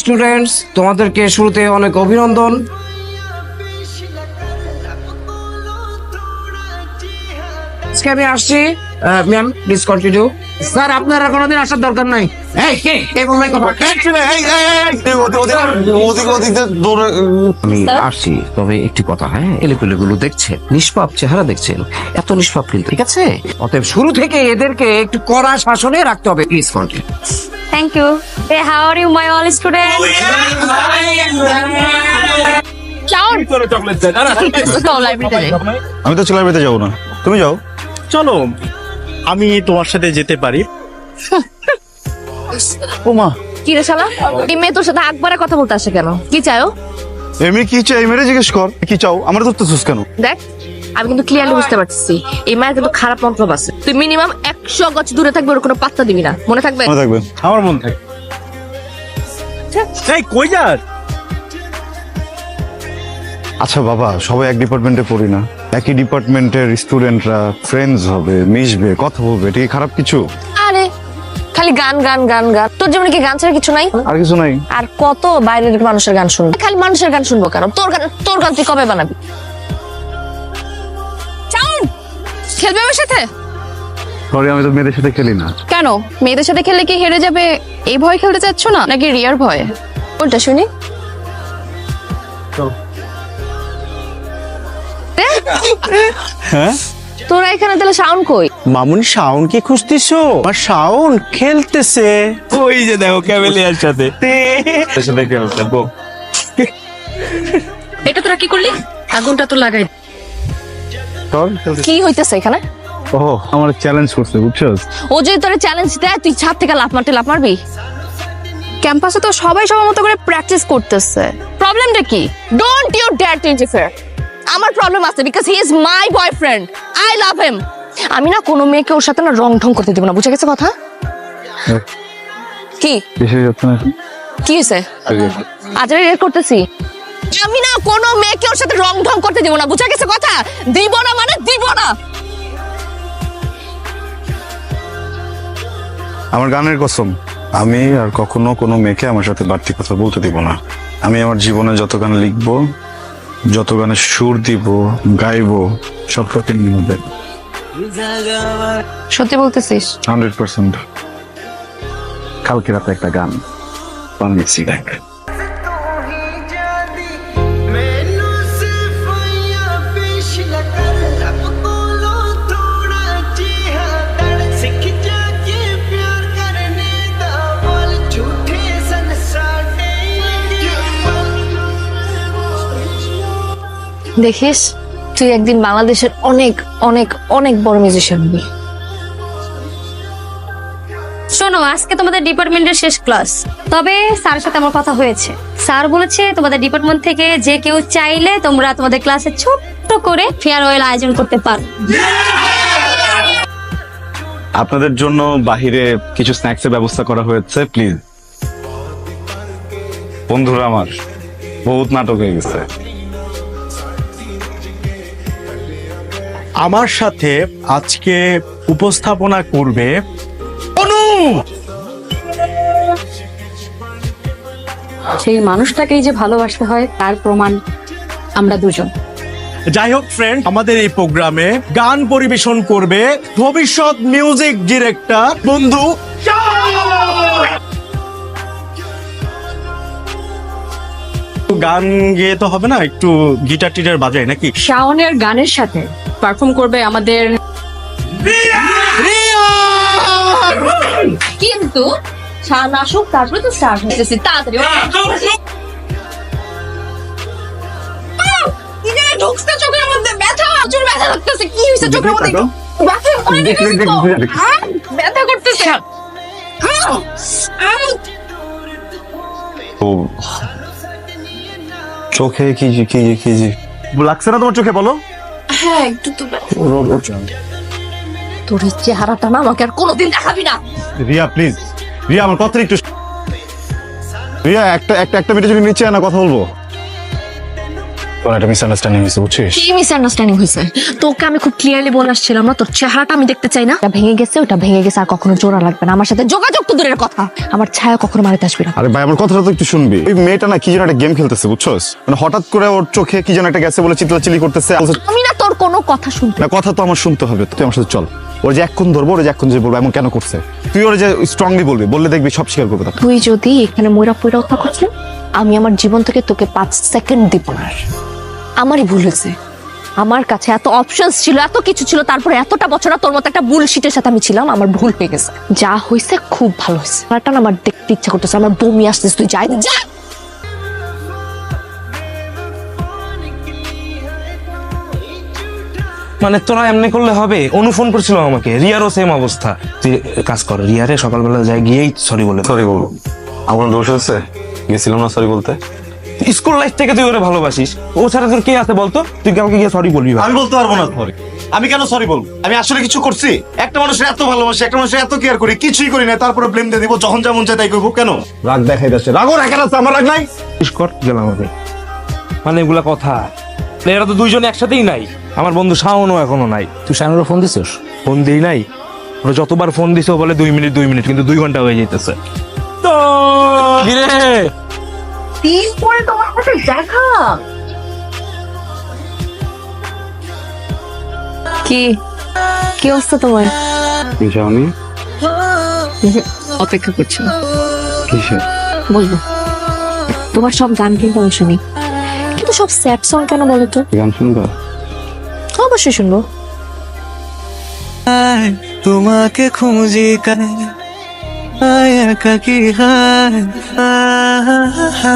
Students, তোমাদেরকে শুরুতে অনেক অভিনন্দন। আজকে আমি আসছি। Ma'am please continue. স্যার আপনার আর কোনোদিন আসার দরকার নাই। এই কে এই বললাই কথা। আমি আসছি, তবে একটি কথা, হ্যাঁ, এলেগুলো দেখছেন, নিষ্পাপ চেহারা দেখছেন, এত নিষ্পাপ কিন্তু, ঠিক আছে? অতএব শুরু থেকে এদেরকে একটু কড়া শাসনে রাখতে হবে। Please continue. Thank you. Hey, how are you, my all students? Chow. Go library. আমি তো লাইব্রেরিতে যাবো না, তুমি যাও। চলো আমি তোমার সাথে যেতে পারি। ও মা, কি রে শালা? এই মেয়ে তোর সাথে একবারে কথা বলতে আসে কেন? কি চাও? এমনি কি চাই মেরে জিজ্ঞেস কর, কি চাও? আমার তো সুস কেন? দেখ, আমি কিন্তু ক্লিয়ারলি বুঝতে পারতেছি এই মায়ের কিন্তু খারাপ মন্তব্য আছে। তুই মিনিমাম 100 গজ দূরে থাকবে, ওর কোনো পাত্তা দিবি না, মনে থাকবে? মনে থাকবে। আমার মন থাকে। এই কই যাস? আচ্ছা বাবা, সবাই এক ডিপার্টমেন্টে পড়ি না? একই ডিপার্টমেন্টের স্টুডেন্টরা ফ্রেন্ডস হবে, মিশবে, কথা বলবে, এটা কি খারাপ কিছু? আরে খালি গান গান গান গান, তোর জীবনে কি গান ছাড়া কিছু নাই? আর কিছু নাই। আর কত বাইরের মানুষের গান শুনবো? খালি মানুষের গান শুনবো কেন? তোর গান তুই কবে বানাবি? চাউন খেলবে আমার সাথে? সরি, আমি তো মেয়েদের সাথে খেলি না। কেন? মেয়েদের সাথে খেললে কি হেরে যাবে এই ভয় খেলতে চাচ্ছ না, নাকি রিয়ার ভয়? কোনটা শুনি? হ্যাঁ তোরা এখানে তাহলে সাউন্ড কই? মামুনি শাওন কি খুঁজতেছো? আর শাওন খেলতেছে ওই যে দেখো ক্যামেলিয়ার সাথে। এটা তোরা কি করলি? আগুনটা তো লাগাই। তোর কি হইতেছে এখানে? ও আমার চ্যালেঞ্জ করছে, বুঝছস? ও যদি তোরে চ্যালেঞ্জ দেয়, তুই ছাদ থেকে লাফ মারবি? ক্যাম্পাসে তো সবাই সবার মতো করে প্র্যাকটিস করতেছে, প্রবলেমটা কি? Don't you dare to interfere. আমার প্রবলেম আছে, because he is my boyfriend, I love him. আমি না কোনো মেয়েকে ওর সাথে না রং ঢং করতে দেব না, বুঝে গেছে কথা? কি বেশি যাচ্ছে না? কি হয়েছে? আজ আমি রেড করতেছি। আমি না কোনো মেয়েকে ওর সাথে রং ঢং করতে দেব না, বুঝে গেছে কথা? দিব না মানে দিব না। আমার গানের কসম, আমি আর কখনো কোনো মেয়েকে আমার সাথে বাড়তি কথা বলতে দিব না। আমি আমার জীবনে যত গান লিখবো, যত গানে সুর দিব, গাইবো, সব প্রতিদিন হবে। সত্যি বলতেছিস? 100%। কালকে রাতে একটা গান বানিয়েছি, দেখ। দেখিস, তুই একদিন বাংলাদেশের অনেক অনেক অনেক বড় মিউজিশিয়ান হবি। শোনো, আজকে তোমাদের ডিপার্টমেন্টের শেষ ক্লাস, তবে স্যারের সাথে আমার কথা হয়েছে। স্যার বলেছে তোমাদের ডিপার্টমেন্ট থেকে যে কেউ চাইলে তোমরা তোমাদের ক্লাসে ছোট্ট করে ফেয়ারওয়েল আয়োজন করতে পারো। আপনাদের জন্য বাহিরে কিছু স্ন্যাক্সের ব্যবস্থা করা হয়েছে, প্লিজ। বন্ধুরা আমার বহুত নাটক হয়ে গেছে। আমার সাথে আজকে উপস্থাপনা করবে অনু। সেই মানুষটাকেই যে ভালোবাসতে হয় তার প্রমাণ আমরা দুজন। যাই হোক ফ্রেন্ড, আমাদের এই প্রোগ্রামে গান পরিবেশন করবে ভবিষ্যৎ মিউজিক ডিরেক্টর বন্ধু। গান গেয়ে তো হবে না, একটু গিটার টিটার বাজায় নাকি? শাওনের গানের সাথে পারফর্ম করবে আমাদের, কিন্তু শাওন আসুক তারপরে তো স্টার্ট হইতেছে। তাড়াতাড়ি ঢুকছে চোখের মধ্যে, ব্যথা, প্রচুর ব্যথা লাগতেছে। কি হয়েছে চোখের মধ্যে? ব্যথা ব্যথা করতেছে। ও চোখে কি কি কি লাগছে না তোমার চোখে? বলো। হ্যাঁ একটু তো। তোর এই চেহারাটা না আমাকে আর কোনোদিন দেখাবি না। রিয়া প্লিজ, রিয়া আমার কথা একটু। রিয়া একটা মিনিট যদি নিচে না কথা বলবো। কোন একটা মিসআন্ডারস্ট্যান্ডিং হয়েছে বুঝছিস? কি মিসআন্ডারস্ট্যান্ডিং হয়েছে? তোকে আমি খুব ক্লিয়ারলি বলে আসছিলাম না, তোর চেহারাটা আমি দেখতে চাই না। ওটা ভেঙে গেছে, ওটা ভেঙে গেছে, আর কখনো জোড়া লাগবে না। আমার সাথে যোগাযোগ তো দূরের কথা, আমার ছায়া কখনো মারিতে আসবি না। আরে ভাই আমার কথাটা তো একটু শুনবি। ওই মেয়েটা না কি যেন একটা গেম খেলতেছে বুঝছস, মানে হঠাৎ করে ওর চোখে কি যেন একটা গেছে বলে চিল্লাচিল্লি করতেছে। আমি না তোর কোনো কথা শুনতে। না কথা তো আমার শুনতে হবে, তুই আমার সাথে চল। ওর যে এক্ষণ ধরবো, ওর যে এক্ষণ যে বলবো এমন কেন করছে, তুই ওর যে স্ট্রংলি বলবি, বললে দেখবি সব স্বীকার করবে তখন। তুই যদি এখানে ময়রা পয়রা কথা করছিস, আমি আমার জীবন থেকে তোকে 5 সেকেন্ড দিব না। আমারই ভুল হয়েছে, আমার কাছে এত অপশনস ছিল, এত কিছু ছিল, তারপরে এতটা বছর তোর মতো একটা বুলশিটের সাথে আমি ছিলাম। আমার ভুল হয়ে গেছে, যা হয়েছে খুব ভালো হয়েছে। আমার দেখতে ইচ্ছা করতেছে, আমার বমি আসতেছে। তুই যাই যা। মানে তোরা এমনি করলে হবে? অনু ফোন করছিল আমাকে, রিয়ারও সেম অবস্থা। তুই কাজ কর, রিয়ারে সকালবেলা যাই গিয়েই সরি বলে। সরি বলবো? আমার দোষ আছে, গেছিলাম না সরি বলতে। স্কুল লাইফ থেকে তুই ওরে ভালোবাসিস, ও ছাড়া তোর কে আছে বলতো? তুই কাউকে গিয়ে সরি বলবি? আমি বলতে পারবো না সরি। আমি কেন সরি বলবো? আমি আসলে কিছু করছি? একটা মানুষের এত ভালোবাসি, একটা মানুষের এত কেয়ার করি, কিছুই করি না, তারপরে ব্লেম দিয়ে দিব, যখন যেমন চাই তাই করবো। কেন রাগ দেখাই যাচ্ছে? রাগও রাখেন আছে, আমার রাগ নাই। কর গেলাম আমি। মানে এগুলা কথা, এরা তো দুইজনে একসাথেই নাই। আমার বন্ধু শাওনও এখনো নাই। তুই শানুরও ফোন দিছিস? ফোন দিই নাই, ওরা যতবার ফোন দিছে ও বলে 2 মিনিট 2 মিনিট, কিন্তু 2 ঘন্টা হয়ে যেতেছে। তো কিরে দিন পরে তোমার সাথে দেখা। কি কি অবস্থা তোমার? যাওনি? অপেক্ষা করছি, কিসে? বলবো। তোমার সব গান কিন্তু আমি শুনি, কিন্তু সব স্যাড সং কেন বলো তো? গান শুনবা? অবশ্যই শুনবো। তোমাকে খুঁজি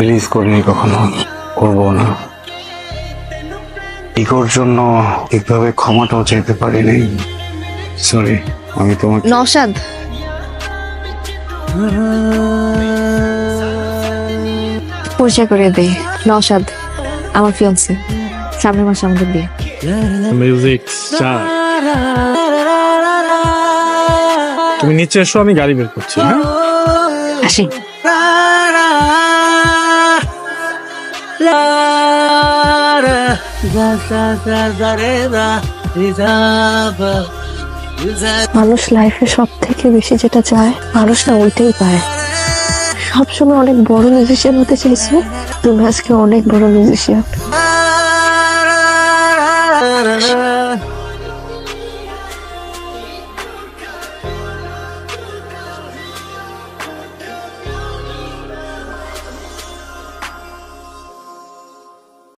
রিলিজ করিনি কখনো, করবো না। ইগোর জন্য ঠিকভাবে ক্ষমাটাও চাইতে পারিনি। সরি, আমি তোমাকে নওশাদ, পরিচয় করে দেই। নওশাদ আমার ফিয়ান্সে, সামনের মাসে আমাদের বিয়ে। মিউজিক স্টার, তুমি নিচে এসো, আমি গাড়ি বের করছি। হ্যাঁ আসি। মানুষ লাইফে সব থেকে বেশি যেটা চায়, মানুষ না ওইটাই পায়। সবসময় অনেক বড় মিউজিশিয়ান হতে চাইছো, তুমি আজকে অনেক বড় মিউজিশিয়ান।